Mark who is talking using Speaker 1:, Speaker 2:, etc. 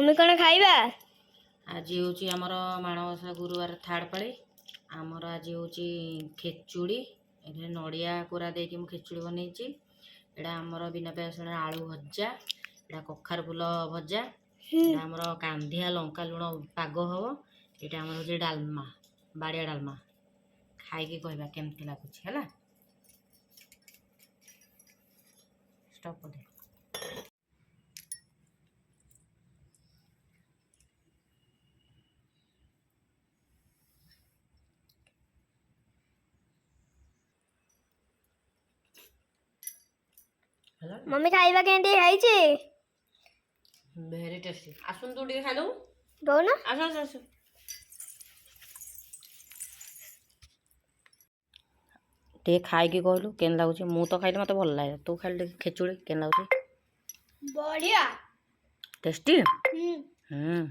Speaker 1: mummy कौन खाइबा
Speaker 2: आज हूँ आमर माणवसा गुरुवार थार्ड पाली आमर आज हूँ खेचुड़ी ये नड़िया कोरा देकी मु खेचुड़ी बनईची एटा आमर बिना प्याज आलू भजा एटा कखार फुल भजा एटा आमर कांधिया लंका लुण पाग हम यहाँ आमर हूँ डालमा बाड़िया डालमा खाई कहवा केमती लगुच है स्टॉप दे
Speaker 1: मम्मी खाइबा केंती खाइची
Speaker 2: वेरी टेस्टी आसुन तू टे खाइलु
Speaker 1: दो ना
Speaker 2: आस आस आस टे खाई कहलु केन लगुच मु तो खाइले मत भल लगे तू खाइले खेचुड़ी केन लगुच
Speaker 1: बढ़िया
Speaker 2: टेस्टी
Speaker 1: हम्म